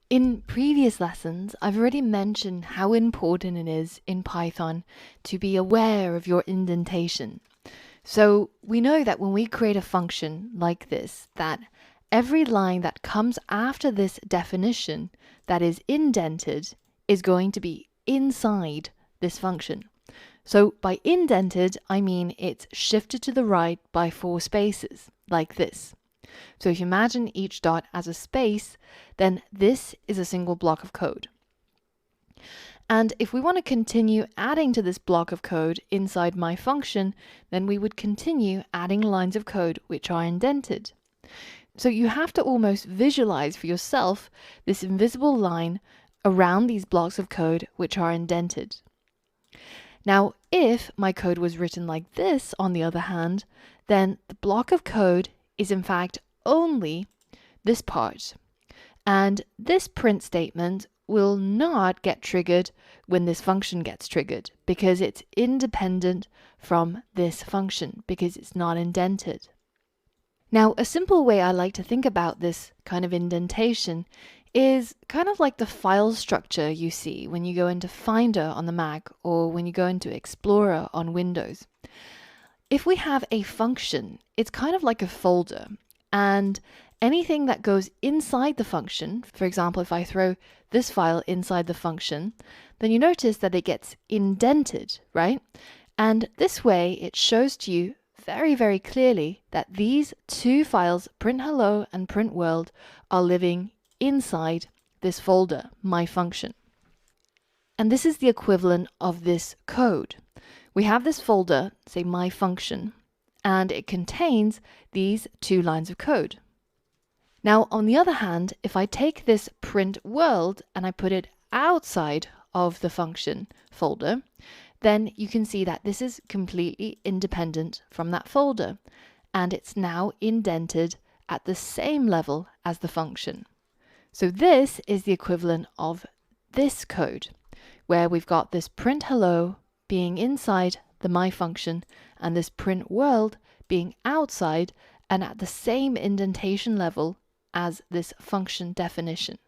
In previous lessons, I've already mentioned how important it is in Python to be aware of your indentation. So we know that when we create a function like this, that every line that comes after this definition that is indented is going to be inside this function. So by indented, I mean it's shifted to the right by 4 spaces, like this. So if you imagine each dot as a space, then this is a single block of code. And if we want to continue adding to this block of code inside my function, then we would continue adding lines of code which are indented. So you have to almost visualize for yourself this invisible line around these blocks of code which are indented. Now, if my code was written like this, on the other hand, then the block of code is in fact only this part. And this print statement will not get triggered when this function gets triggered because it's independent from this function because it's not indented. Now, a simple way I like to think about this kind of indentation is kind of like the file structure you see when you go into Finder on the Mac or when you go into Explorer on Windows. If we have a function, it's kind of like a folder, and anything that goes inside the function, for example, if I throw this file inside the function, then you notice that it gets indented, right? And this way it shows to you very, very clearly that these two files, print hello and print world, are living inside this folder, my function. And this is the equivalent of this code. We have this folder, say my function, and it contains these 2 lines of code. Now, on the other hand, if I take this print world and I put it outside of the function folder, then you can see that this is completely independent from that folder, and it's now indented at the same level as the function. So this is the equivalent of this code, where we've got this print hello being inside the my function and this print world being outside and at the same indentation level as this function definition.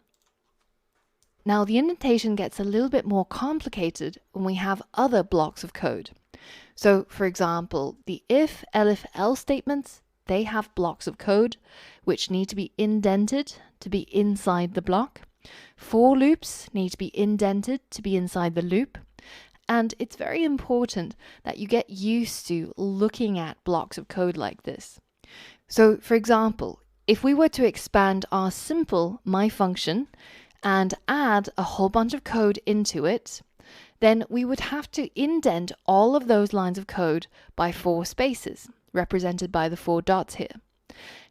Now the indentation gets a little bit more complicated when we have other blocks of code. So for example, the if, elif, else statements, they have blocks of code which need to be indented to be inside the block. For loops need to be indented to be inside the loop. And it's very important that you get used to looking at blocks of code like this. So for example, if we were to expand our simple my function and add a whole bunch of code into it, then we would have to indent all of those lines of code by 4 spaces, represented by the 4 dots here.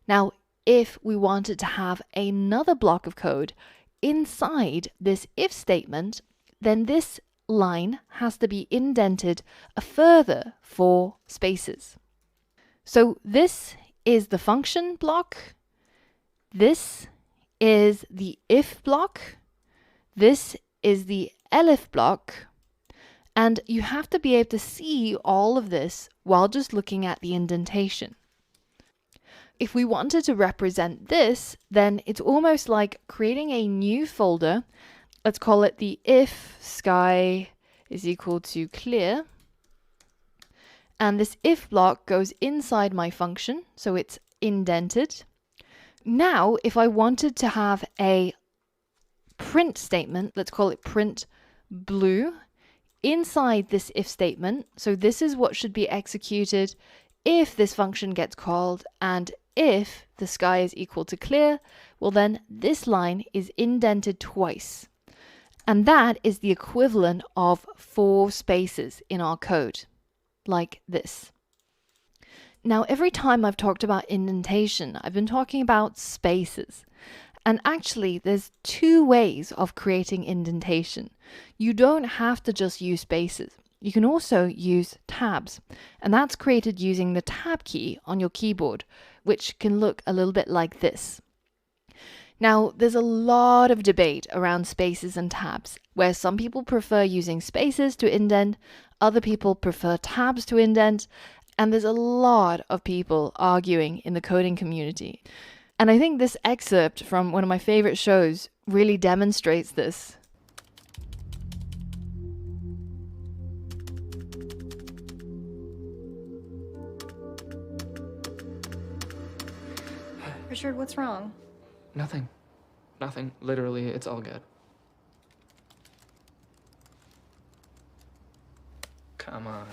Now, if we wanted to have another block of code inside this if statement, then this line has to be indented a further 4 spaces. So this is the function block, this is the if block, this is the elif block, and you have to be able to see all of this while just looking at the indentation. If we wanted to represent this, then it's almost like creating a new folder. Let's call it the if sky is equal to clear. And this if block goes inside my function, so it's indented. Now, if I wanted to have a print statement, let's call it print blue, inside this if statement, so this is what should be executed if this function gets called, and if the sky is equal to clear, well then this line is indented twice. And that is the equivalent of 4 spaces in our code, like this. Now, every time I've talked about indentation, I've been talking about spaces. And actually, there's 2 ways of creating indentation. You don't have to just use spaces. You can also use tabs, and that's created using the tab key on your keyboard, which can look a little bit like this. Now, there's a lot of debate around spaces and tabs, where some people prefer using spaces to indent, other people prefer tabs to indent, and there's a lot of people arguing in the coding community. And I think this excerpt from one of my favorite shows really demonstrates this. Richard, what's wrong? Nothing. Nothing. Literally, it's all good. Come on.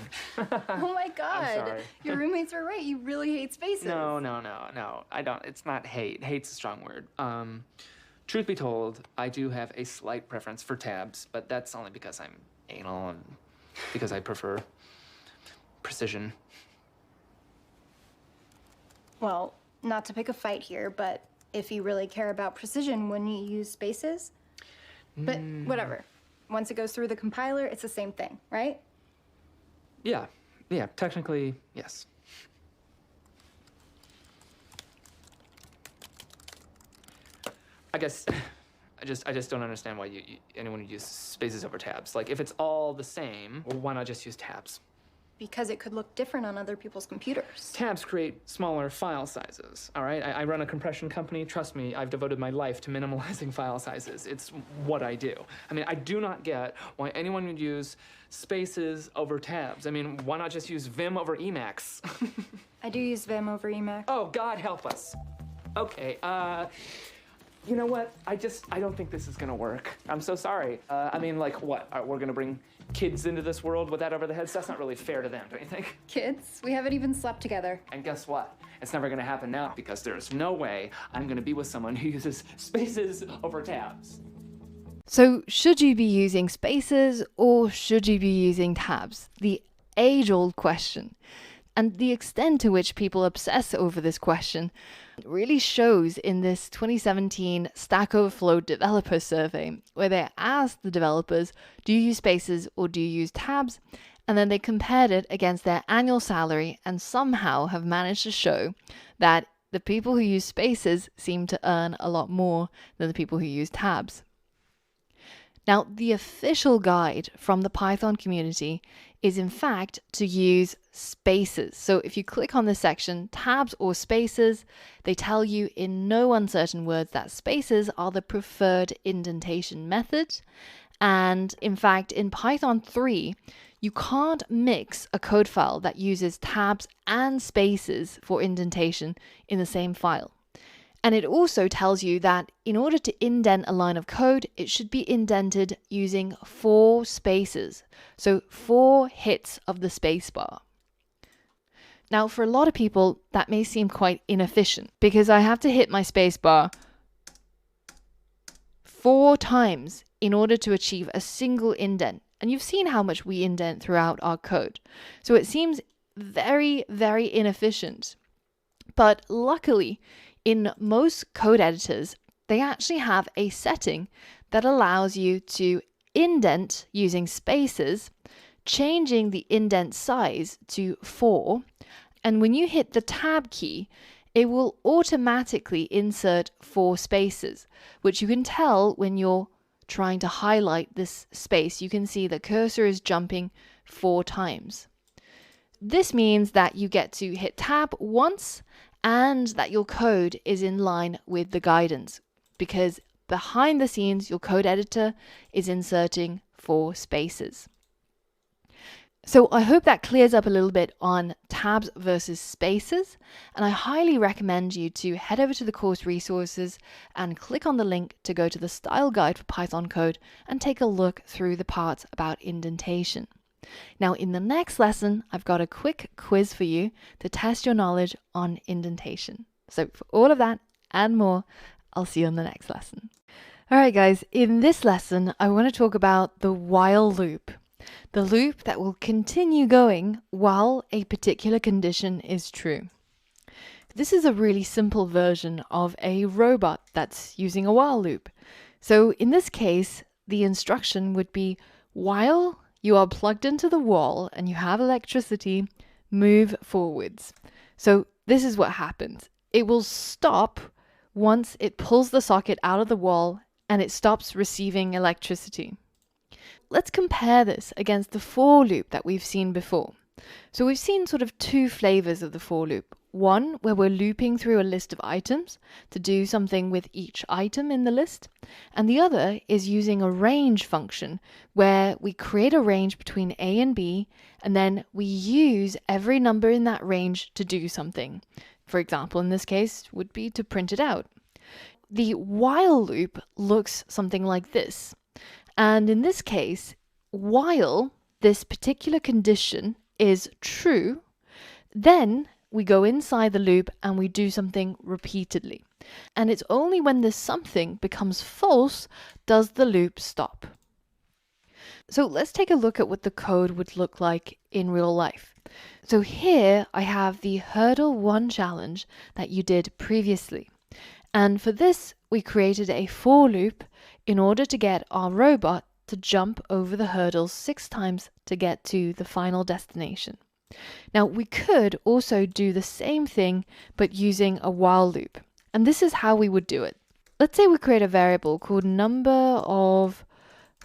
Oh my God. I'm sorry. Your roommates are right. You really hate spaces. No. I don't. It's not hate. Hate's a strong word. Truth be told, I do have a slight preference for tabs, but that's only because I'm anal and because I prefer precision. Well, not to pick a fight here, but if you really care about precision, wouldn't you use spaces? But whatever. Once it goes through the compiler, it's the same thing, right? Yeah, technically, yes. I guess I just don't understand why anyone would use spaces over tabs. Like, if it's all the same, well, why not just use tabs? Because it could look different on other people's computers. Tabs create smaller file sizes, all right? I run a compression company. Trust me, I've devoted my life to minimalizing file sizes. It's what I do. I mean, I do not get why anyone would use spaces over tabs. I mean, why not just use Vim over Emacs? I do use Vim over Emacs. Oh, God help us. Okay, you know what? I don't think this is gonna work. I'm so sorry. I mean, like, what? We're gonna bring kids into this world with that over their heads? That's not really fair to them, don't you think? Kids? We haven't even slept together. And guess what? It's never gonna happen now because there's no way I'm gonna be with someone who uses spaces over tabs. So should you be using spaces or should you be using tabs? The age-old question. And the extent to which people obsess over this question really shows in this 2017 Stack Overflow developer survey, where they asked the developers, do you use spaces or do you use tabs? And then they compared it against their annual salary and somehow have managed to show that the people who use spaces seem to earn a lot more than the people who use tabs. Now, the official guide from the Python community is in fact to use spaces. So if you click on this section, tabs or spaces, they tell you in no uncertain words that spaces are the preferred indentation method. And in fact, in Python 3, you can't mix a code file that uses tabs and spaces for indentation in the same file. And it also tells you that in order to indent a line of code, it should be indented using 4 spaces. So 4 hits of the spacebar. Now, for a lot of people, that may seem quite inefficient because I have to hit my spacebar 4 times in order to achieve a single indent. And you've seen how much we indent throughout our code. So it seems very, very inefficient. But luckily, in most code editors, they actually have a setting that allows you to indent using spaces, changing the indent size to 4. And when you hit the tab key, it will automatically insert 4 spaces, which you can tell when you're trying to highlight this space. You can see the cursor is jumping 4 times. This means that you get to hit tab once and that your code is in line with the guidance, because behind the scenes, your code editor is inserting 4 spaces. So I hope that clears up a little bit on tabs versus spaces, and I highly recommend you to head over to the course resources and click on the link to go to the style guide for Python code and take a look through the parts about indentation. Now, in the next lesson, I've got a quick quiz for you to test your knowledge on indentation. So for all of that and more, I'll see you on the next lesson. All right, guys, in this lesson, I want to talk about the while loop, the loop that will continue going while a particular condition is true. This is a really simple version of a robot that's using a while loop. So in this case, the instruction would be while you are plugged into the wall and you have electricity, move forwards. So this is what happens. It will stop once it pulls the socket out of the wall and it stops receiving electricity. Let's compare this against the for loop that we've seen before. So we've seen sort of two flavors of the for loop. One where we're looping through a list of items to do something with each item in the list. And the other is using a range function where we create a range between A and B, and then we use every number in that range to do something. For example, in this case, would be to print it out. The while loop looks something like this. And in this case, while this particular condition is true, then we go inside the loop and we do something repeatedly. And it's only when this something becomes false does the loop stop. So let's take a look at what the code would look like in real life. So here I have the hurdle 1 challenge that you did previously. And for this, we created a for loop in order to get our robot to jump over the hurdles 6 times to get to the final destination. Now we could also do the same thing but using a while loop, and this is how we would do it. Let's say we create a variable called number of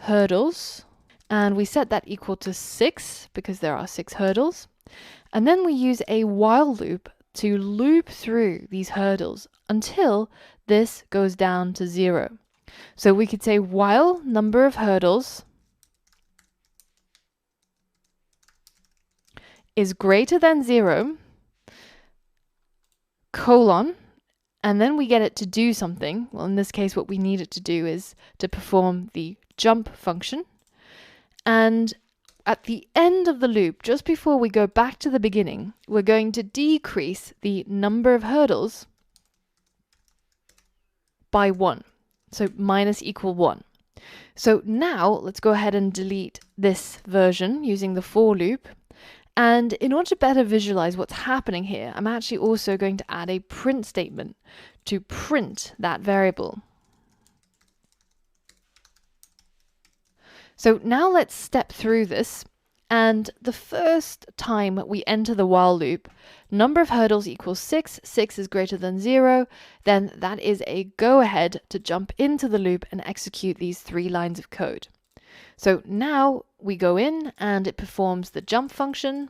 hurdles, and we set that equal to 6 because there are 6 hurdles, and then we use a while loop to loop through these hurdles until this goes down to 0. So we could say while number of hurdles is greater than 0, colon, and then we get it to do something. Well, in this case, what we need it to do is to perform the jump function. And at the end of the loop, just before we go back to the beginning, we're going to decrease the number of hurdles by 1. So minus equal 1. So now let's go ahead and delete this version using the for loop. And in order to better visualize what's happening here, I'm actually also going to add a print statement to print that variable. So now let's step through this. And the first time we enter the while loop, number of hurdles equals 6, 6 is greater than 0, then that is a go-ahead to jump into the loop and execute these 3 lines of code. So now we go in and it performs the jump function.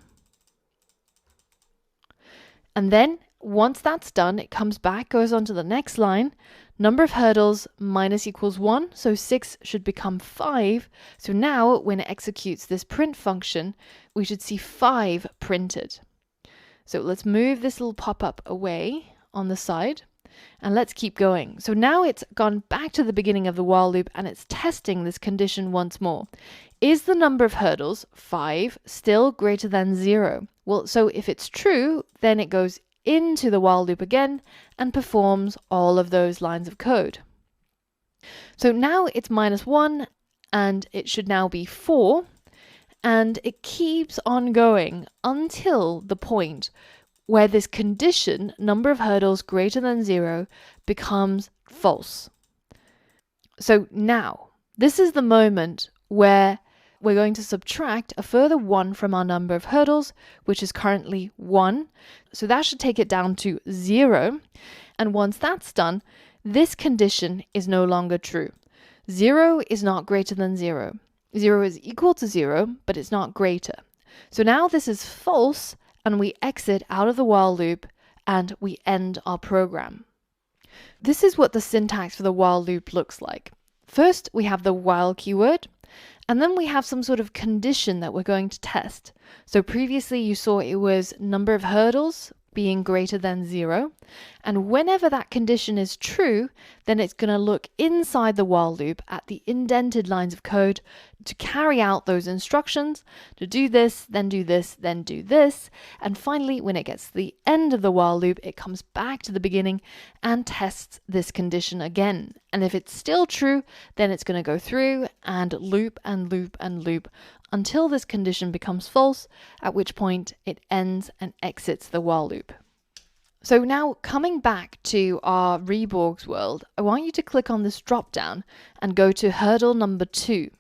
And then once that's done, it comes back, goes on to the next line. Number of hurdles minus equals 1, so 6 should become 5. So now when it executes this print function, we should see 5 printed. So let's move this little pop-up away on the side. And let's keep going. So now it's gone back to the beginning of the while loop and it's testing this condition once more. Is the number of hurdles, 5, still greater than 0? Well, so if it's true, then it goes into the while loop again and performs all of those lines of code. So now it's minus 1 and it should now be 4, and it keeps on going until the point where this condition, number of hurdles greater than 0, becomes false. So now, this is the moment where we're going to subtract a further 1 from our number of hurdles, which is currently 1. So that should take it down to 0. And once that's done, this condition is no longer true. 0 is not greater than 0. 0 is equal to 0, but it's not greater. So now this is false, and we exit out of the while loop and we end our program. This is what the syntax for the while loop looks like. First, we have the while keyword, and then we have some sort of condition that we're going to test. So previously you saw it was number of hurdles being greater than 0. And whenever that condition is true, then it's going to look inside the while loop at the indented lines of code to carry out those instructions to do this, then do this, then do this. And finally, when it gets to the end of the while loop, it comes back to the beginning and tests this condition again. And if it's still true, then it's going to go through and loop and loop and loop until this condition becomes false, at which point it ends and exits the while loop. So now coming back to our Reborg's world, I want you to click on this drop down and go to hurdle number 2.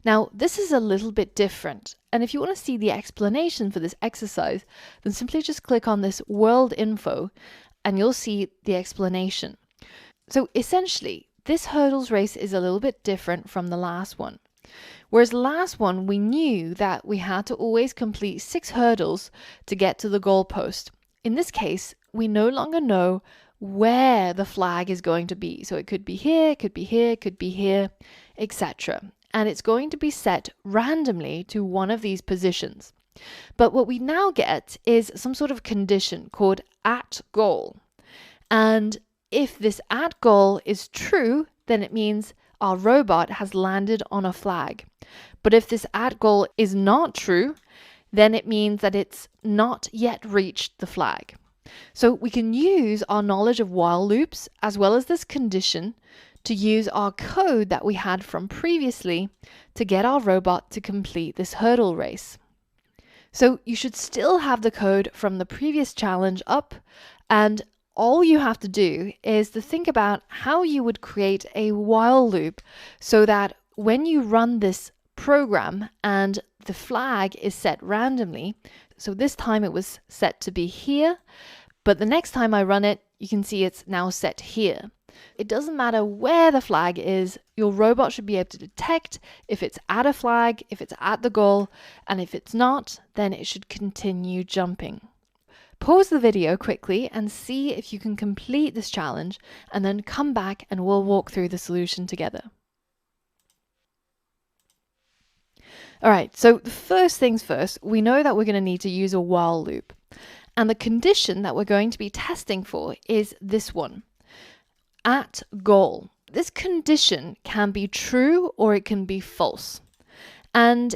Now this is a little bit different, and if you want to see the explanation for this exercise, then simply just click on this world info and you'll see the explanation. So essentially, this hurdles race is a little bit different from the last one. Whereas the last one, we knew that we had to always complete 6 hurdles to get to the goalpost. In this case, we no longer know where the flag is going to be. So it could be here, it could be here, it could be here, etc. And it's going to be set randomly to one of these positions. But what we now get is some sort of condition called at goal. And if this at goal is true, then it means our robot has landed on a flag. But if this at goal is not true, then it means that it's not yet reached the flag. So we can use our knowledge of while loops as well as this condition to use our code that we had from previously to get our robot to complete this hurdle race. So you should still have the code from the previous challenge up, and all you have to do is to think about how you would create a while loop so that when you run this program and the flag is set randomly, so this time it was set to be here, but the next time I run it, you can see it's now set here. It doesn't matter where the flag is, your robot should be able to detect if it's at a flag, if it's at the goal, and if it's not, then it should continue jumping. Pause the video quickly and see if you can complete this challenge, and then come back and we'll walk through the solution together. Alright, so the first things first, we know that we're going to need to use a while loop. And the condition that we're going to be testing for is this one, at goal. This condition can be true or it can be false. And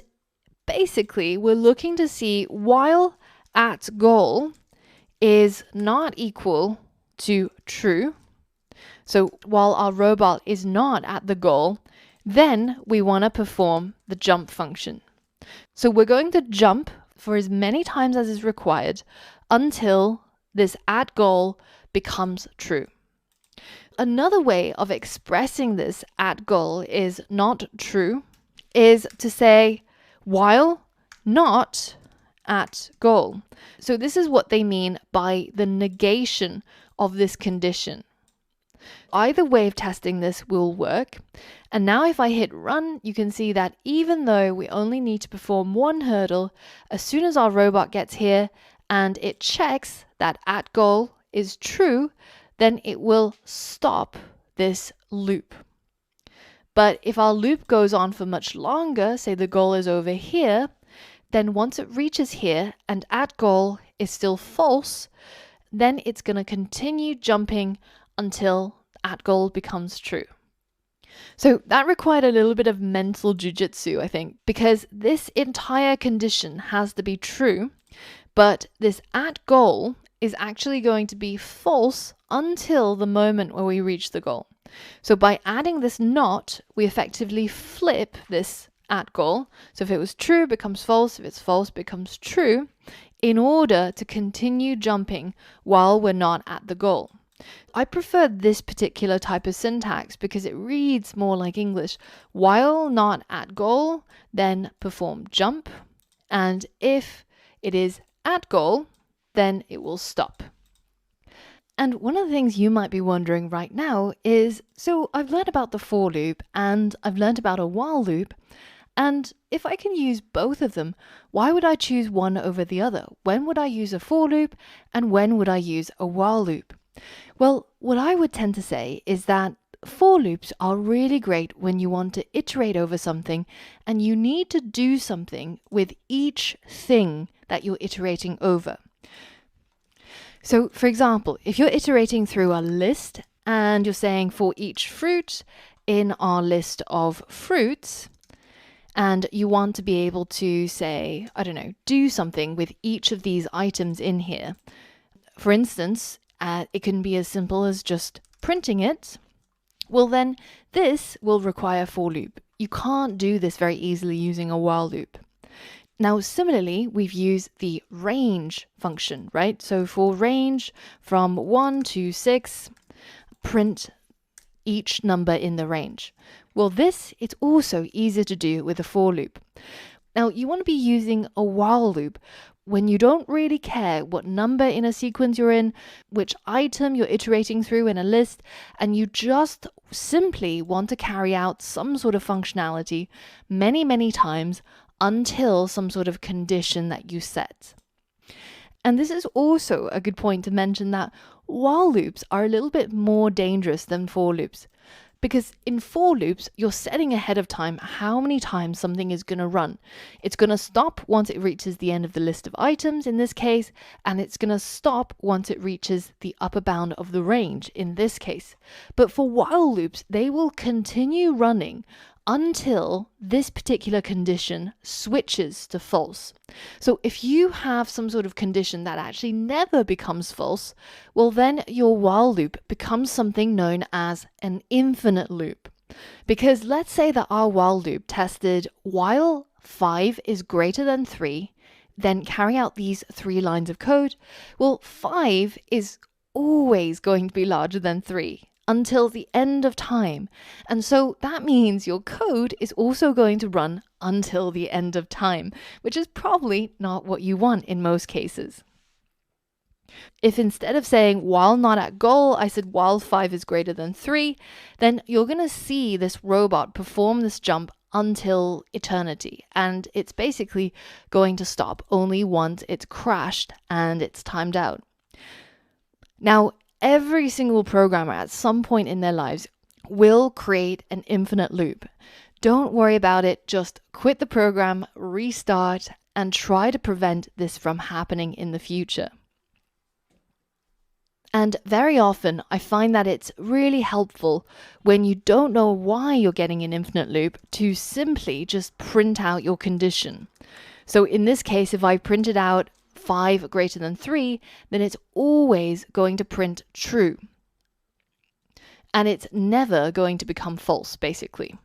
basically, we're looking to see while at goal is not equal to true. So while our robot is not at the goal, then we want to perform the jump function. So we're going to jump for as many times as is required until this at goal becomes true. Another way of expressing this at goal is not true is to say while not at goal. So this is what they mean by the negation of this condition. Either way of testing this will work. And now if I hit run, you can see that even though we only need to perform 1 hurdle, as soon as our robot gets here and it checks that at goal is true, then it will stop this loop. But if our loop goes on for much longer, say the goal is over here, then once it reaches here and at goal is still false, then it's going to continue jumping until at goal becomes true. So that required a little bit of mental jujitsu, I think, because this entire condition has to be true, but this at goal is actually going to be false until the moment where we reach the goal. So by adding this not, we effectively flip this at goal. So if it was true, it becomes false. If it's false, it becomes true, in order to continue jumping while we're not at the goal. I prefer this particular type of syntax because it reads more like English. While not at goal, then perform jump. And if it is at goal, then it will stop. And one of the things you might be wondering right now is, so I've learned about the for loop and I've learned about a while loop, and if I can use both of them, why would I choose one over the other? When would I use a for loop and when would I use a while loop? Well, what I would tend to say is that for loops are really great when you want to iterate over something and you need to do something with each thing that you're iterating over. So, for example, if you're iterating through a list and you're saying for each fruit in our list of fruits, and you want to be able to say, I don't know, do something with each of these items in here. For instance, it can be as simple as just printing it. Well, then this will require a for loop. You can't do this very easily using a while loop. Now, similarly, we've used the range function, right? So for range from 1 to 6, print each number in the range. Well, this, it's also easier to do with a for loop. Now, you want to be using a while loop when you don't really care what number in a sequence you're in, which item you're iterating through in a list, and you just simply want to carry out some sort of functionality many, many times until some sort of condition that you set. And this is also a good point to mention that while loops are a little bit more dangerous than for loops. Because in for loops, you're setting ahead of time how many times something is going to run. It's going to stop once it reaches the end of the list of items in this case, and it's going to stop once it reaches the upper bound of the range in this case. But for while loops, they will continue running until this particular condition switches to false. So if you have some sort of condition that actually never becomes false, well then your while loop becomes something known as an infinite loop. Because let's say that our while loop tested while 5 is greater than 3, then carry out these 3 lines of code. Well, 5 is always going to be larger than 3. Until the end of time. And so that means your code is also going to run until the end of time, which is probably not what you want in most cases. If instead of saying while not at goal, I said while 5 is greater than 3, then you're going to see this robot perform this jump until eternity. And it's basically going to stop only once it's crashed and it's timed out. Now, every single programmer at some point in their lives will create an infinite loop. Don't worry about it, just quit the program, restart, and try to prevent this from happening in the future. And very often I find that it's really helpful when you don't know why you're getting an infinite loop to simply just print out your condition. So in this case, if I printed out 5 greater than 3, then it's always going to print true. And it's never going to become false, basically.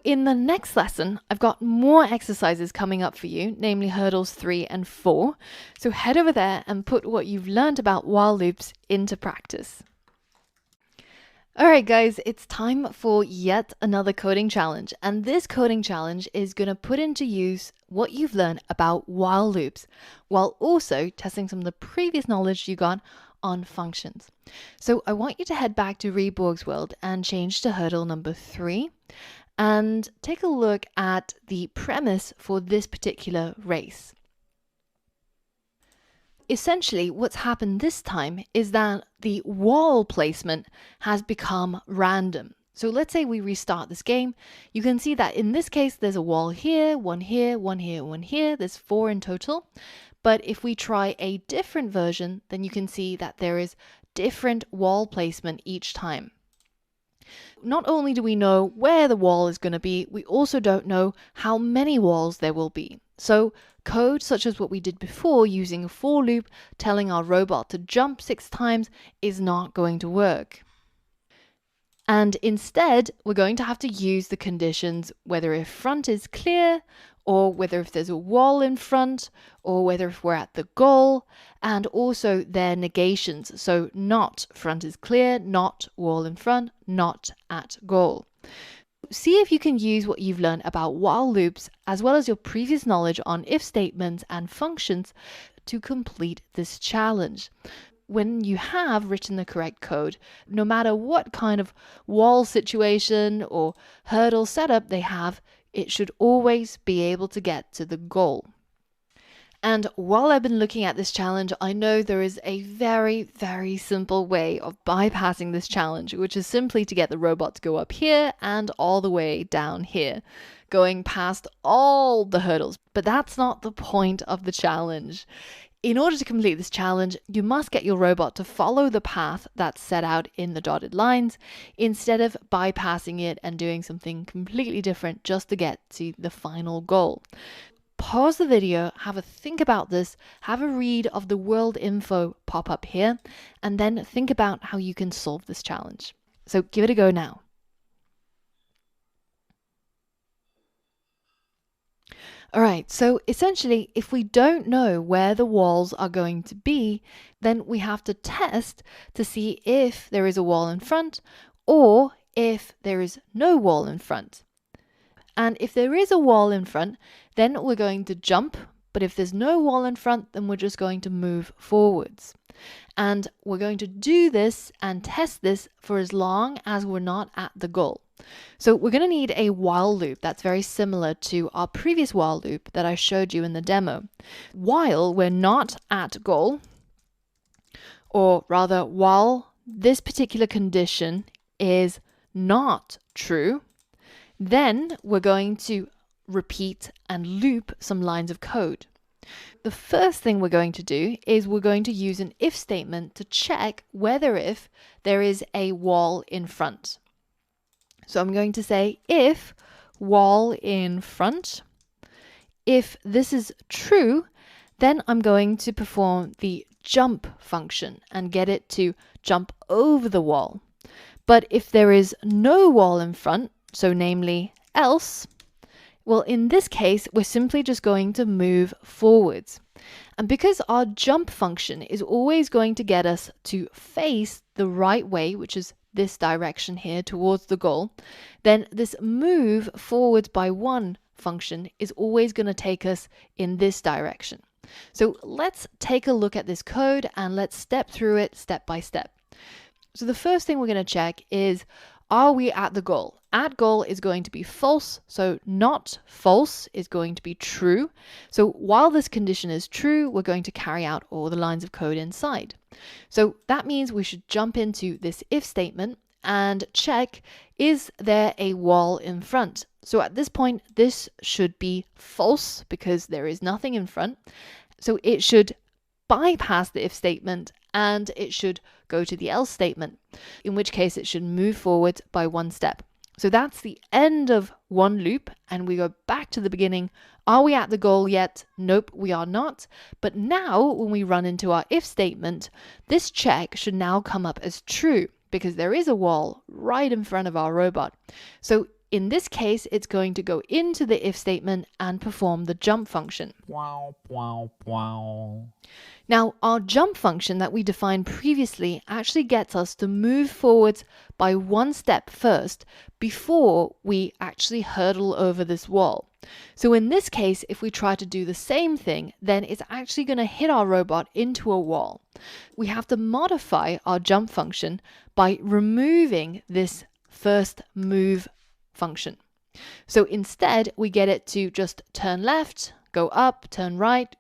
In the next lesson, I've got more exercises coming up for you, namely hurdles 3 and 4. So head over there and put what you've learned about while loops into practice. Alright guys, it's time for yet another coding challenge, and this coding challenge is going to put into use what you've learned about while loops, while also testing some of the previous knowledge you got on functions. So I want you to head back to Reborg's world and change to hurdle number 3, and take a look at the premise for this particular race. Essentially, what's happened this time is that the wall placement has become random. So let's say we restart this game. You can see that in this case, there's a wall here, one here, one here, one here. There's 4 in total. But if we try a different version, then you can see that there is different wall placement each time. Not only do we know where the wall is going to be, we also don't know how many walls there will be. So code such as what we did before using a for loop telling our robot to jump 6 times is not going to work. And instead, we're going to have to use the conditions whether if front is clear, or whether if there's a wall in front, or whether if we're at the goal, and also their negations. So not front is clear, not wall in front, not at goal. See if you can use what you've learned about while loops, as well as your previous knowledge on if statements and functions to complete this challenge. When you have written the correct code, no matter what kind of wall situation or hurdle setup they have, it should always be able to get to the goal. And while I've been looking at this challenge, I know there is a very, very simple way of bypassing this challenge, which is simply to get the robot to go up here and all the way down here, going past all the hurdles. But that's not the point of the challenge. In order to complete this challenge, you must get your robot to follow the path that's set out in the dotted lines, instead of bypassing it and doing something completely different just to get to the final goal. Pause the video, have a think about this, have a read of the world info pop up here, and then think about how you can solve this challenge. So give it a go now. Alright, so essentially, if we don't know where the walls are going to be, then we have to test to see if there is a wall in front or if there is no wall in front. And if there is a wall in front, then we're going to jump but if there's no wall in front, then we're just going to move forwards. And we're going to do this and test this for as long as we're not at the goal. So we're going to need a while loop that's very similar to our previous while loop that I showed you in the demo. While we're not at goal, or rather while this particular condition is not true, then we're going to repeat and loop some lines of code. The first thing we're going to do is we're going to use an if statement to check whether if there is a wall in front. So I'm going to say if wall in front. If this is true, then I'm going to perform the jump function and get it to jump over the wall. But if there is no wall in front, so namely else, well, in this case, we're simply just going to move forwards. And because our jump function is always going to get us to face the right way, which is this direction here towards the goal, then this move forwards by 1 function is always going to take us in this direction. So let's take a look at this code and let's step through it step by step. So the first thing we're going to check is, are we at the goal? At goal is going to be false, so not false is going to be true. So while this condition is true, we're going to carry out all the lines of code inside. So that means we should jump into this if statement and check, is there a wall in front? So at this point, this should be false because there is nothing in front. So it should bypass the if statement and it should go to the else statement, in which case it should move forward by 1 step. So that's the end of one loop, and we go back to the beginning. Are we at the goal yet? Nope, we are not. But now when we run into our if statement, this check should now come up as true because there is a wall right in front of our robot. So in this case, it's going to go into the if statement and perform the jump function. Wow, wow, wow. Now, our jump function that we defined previously actually gets us to move forwards by 1 step first before we actually hurdle over this wall. So in this case, if we try to do the same thing, then it's actually going to hit our robot into a wall. We have to modify our jump function by removing this first move function. So instead, we get it to just turn left, go up, turn right,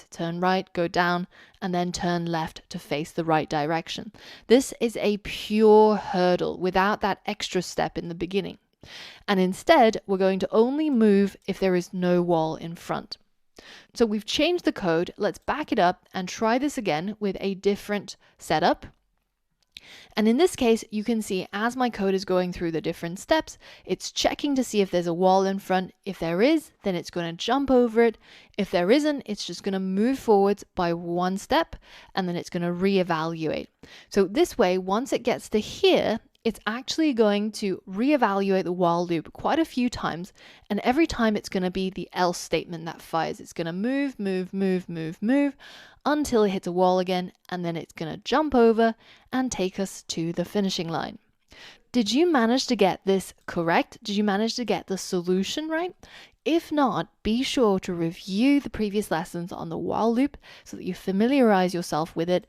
turn right, go down, and then turn left to face the right direction. This is a pure hurdle without that extra step in the beginning. And instead, we're going to only move if there is no wall in front. So we've changed the code. Let's back it up and try this again with a different setup. And in this case, you can see as my code is going through the different steps, it's checking to see if there's a wall in front. If there is, then it's going to jump over it. If there isn't, it's just going to move forwards by 1 step, and then it's going to reevaluate. So this way, once it gets to here, it's actually going to reevaluate the while loop quite a few times, and every time it's going to be the else statement that fires. It's going to move, move, move, move, move until it hits a wall again, and then it's going to jump over and take us to the finishing line. Did you manage to get this correct? Did you manage to get the solution right? If not, be sure to review the previous lessons on the while loop so that you familiarize yourself with it.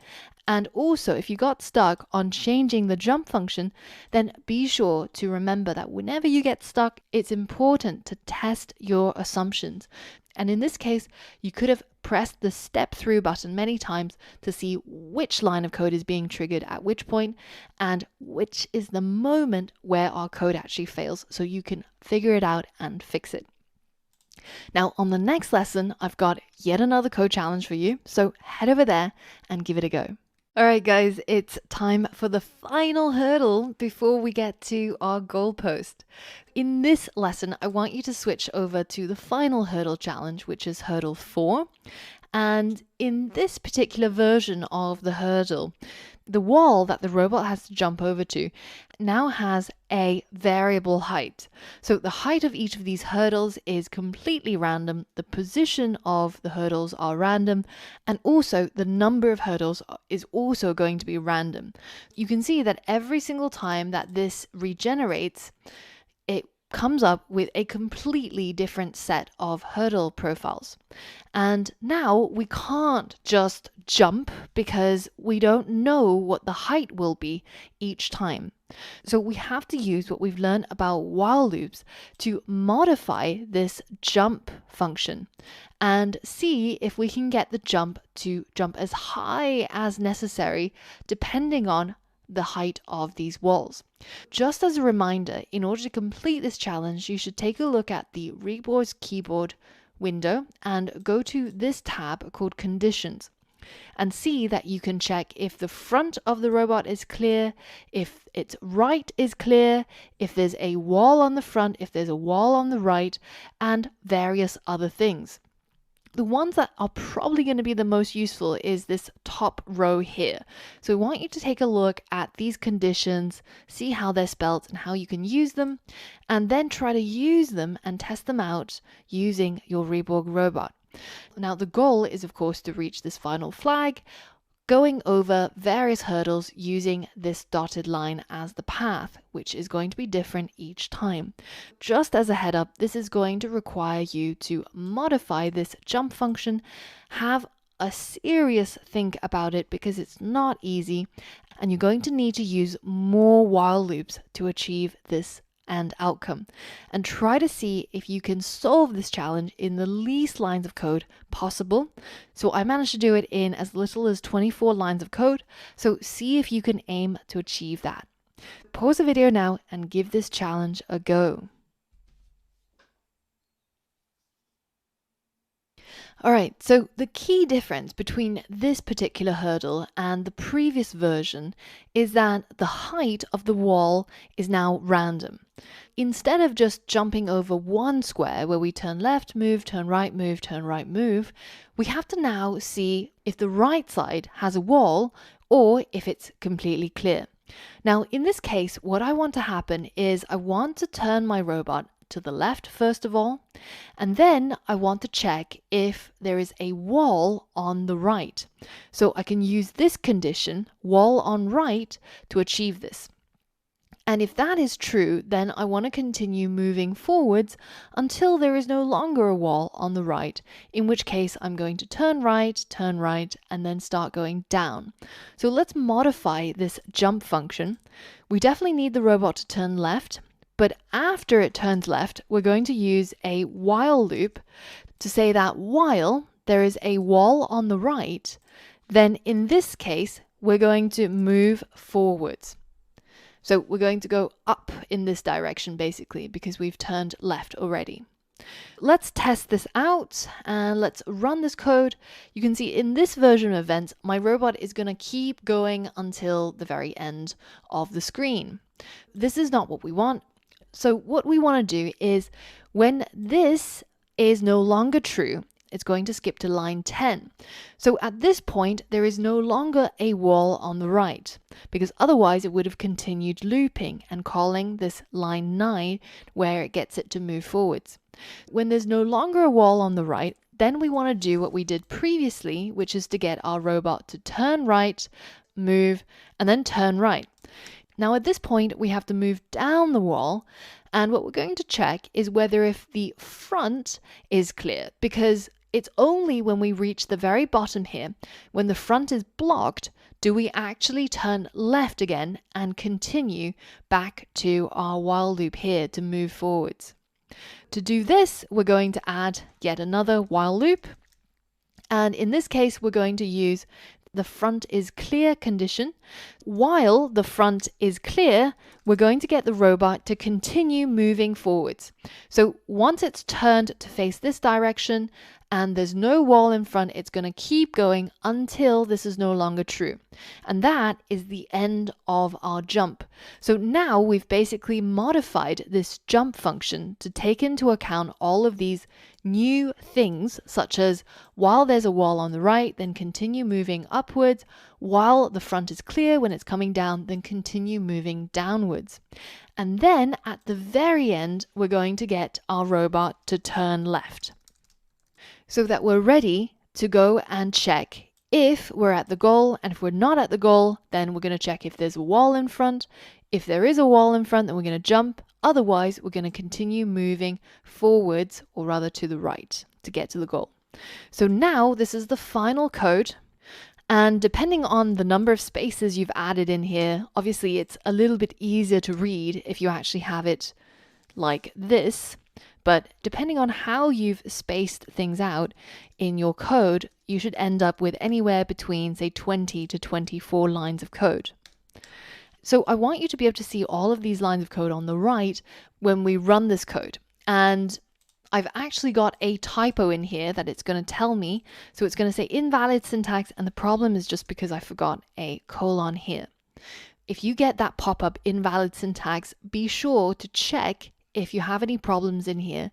And also, if you got stuck on changing the jump function, then be sure to remember that whenever you get stuck, it's important to test your assumptions. And in this case, you could have pressed the step through button many times to see which line of code is being triggered at which point and which is the moment where our code actually fails, so you can figure it out and fix it. Now, on the next lesson, I've got yet another code challenge for you, so head over there and give it a go. All right, guys, it's time for the final hurdle before we get to our goalpost. In this lesson, I want you to switch over to the final hurdle challenge, which is hurdle 4. And in this particular version of the hurdle, the wall that the robot has to jump over to now has a variable height. So the height of each of these hurdles is completely random. The position of the hurdles are random. And also the number of hurdles is also going to be random. You can see that every single time that this regenerates, it comes up with a completely different set of hurdle profiles. And now we can't just jump because we don't know what the height will be each time. So we have to use what we've learned about while loops to modify this jump function and see if we can get the jump to jump as high as necessary depending on the height of these walls. Just as a reminder, in order to complete this challenge, you should take a look at the Rebor's keyboard window and go to this tab called Conditions and see that you can check if the front of the robot is clear, if its right is clear, if there's a wall on the front, if there's a wall on the right, and various other things. The ones that are probably going to be the most useful is this top row here. So we want you to take a look at these conditions, see how they're spelt and how you can use them, and then try to use them and test them out using your Reborg robot. Now the goal is of course to reach this final flag, going over various hurdles using this dotted line as the path, which is going to be different each time. Just as a head up, this is going to require you to modify this jump function, have a serious think about it because it's not easy, and you're going to need to use more while loops to achieve this and outcome, and try to see if you can solve this challenge in the least lines of code possible. So I managed to do it in as little as 24 lines of code, so see if you can aim to achieve that. Pause the video now and give this challenge a go. Alright, so the key difference between this particular hurdle and the previous version is that the height of the wall is now random. Instead of just jumping over one square where we turn left, move, turn right, move, we have to now see if the right side has a wall or if it's completely clear. Now, in this case, what I want to happen is I want to turn my robot to the left first of all, and then I want to check if there is a wall on the right. So I can use this condition, wall on right, to achieve this. And if that is true, then I want to continue moving forwards until there is no longer a wall on the right, in which case I'm going to turn right, and then start going down. So let's modify this jump function. We definitely need the robot to turn left, but after it turns left, we're going to use a while loop to say that while there is a wall on the right, then in this case, we're going to move forwards. So we're going to go up in this direction basically because we've turned left already. Let's test this out and let's run this code. You can see in this version of events, my robot is going to keep going until the very end of the screen. This is not what we want. So what we want to do is when this is no longer true, it's going to skip to line 10. So at this point, there is no longer a wall on the right, because otherwise it would have continued looping and calling this line 9 where it gets it to move forwards. When there's no longer a wall on the right, then we want to do what we did previously, which is to get our robot to turn right, move, and then turn right. Now at this point, we have to move down the wall, and what we're going to check is whether if the front is clear, because it's only when we reach the very bottom here, when the front is blocked, do we actually turn left again and continue back to our while loop here to move forwards. To do this, we're going to add yet another while loop, and in this case, we're going to use the front is clear condition. While the front is clear, we're going to get the robot to continue moving forwards. So once it's turned to face this direction and there's no wall in front, it's going to keep going until this is no longer true. And that is the end of our jump. So now we've basically modified this jump function to take into account all of these new things, such as while there's a wall on the right, then continue moving upwards, while the front is clear when it's coming down, then continue moving downwards. And then at the very end, we're going to get our robot to turn left, so that we're ready to go and check if we're at the goal, and if we're not at the goal, then we're going to check if there's a wall in front. If there is a wall in front, then we're going to jump. Otherwise, we're going to continue moving forwards, or rather to the right, to get to the goal. So now this is the final code. And depending on the number of spaces you've added in here, obviously it's a little bit easier to read if you actually have it like this. But depending on how you've spaced things out in your code, you should end up with anywhere between, say, 20 to 24 lines of code. So I want you to be able to see all of these lines of code on the right when we run this code. And I've actually got a typo in here that it's going to tell me. So it's going to say invalid syntax, and the problem is just because I forgot a colon here. If you get that pop-up invalid syntax, be sure to check if you have any problems in here.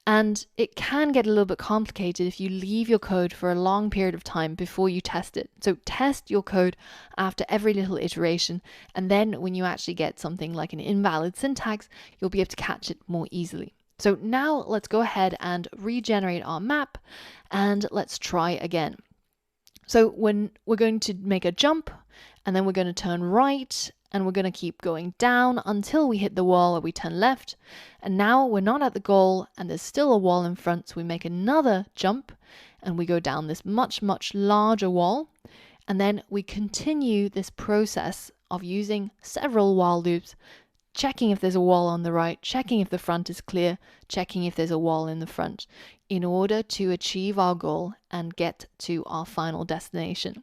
And it can get a little bit complicated if you leave your code for a long period of time before you test it. So test your code after every little iteration, and then when you actually get something like an invalid syntax, you'll be able to catch it more easily. So now let's go ahead and regenerate our map, and let's try again. So when we're going to make a jump, and then we're going to turn right, and we're going to keep going down until we hit the wall where we turn left. And now we're not at the goal, and there's still a wall in front, so we make another jump, and we go down this much, much larger wall. And then we continue this process of using several while loops, checking if there's a wall on the right, checking if the front is clear, checking if there's a wall in the front, in order to achieve our goal and get to our final destination.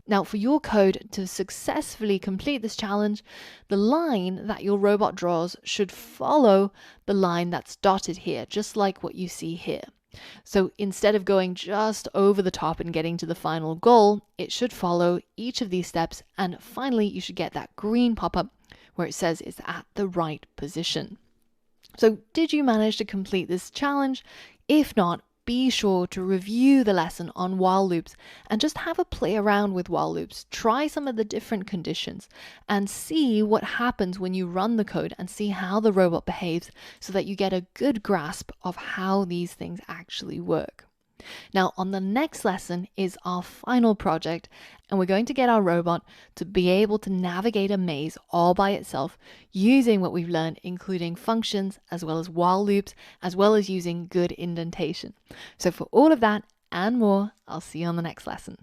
Now, for your code to successfully complete this challenge, the line that your robot draws should follow the line that's dotted here, just like what you see here. So instead of going just over the top and getting to the final goal, it should follow each of these steps, and finally you should get that green pop-up where it says it's at the right position. So did you manage to complete this challenge? If not, be sure to review the lesson on while loops and just have a play around with while loops. Try some of the different conditions and see what happens when you run the code and see how the robot behaves so that you get a good grasp of how these things actually work. Now, on the next lesson is our final project, and we're going to get our robot to be able to navigate a maze all by itself using what we've learned, including functions as well as while loops, as well as using good indentation. So for all of that and more, I'll see you on the next lesson.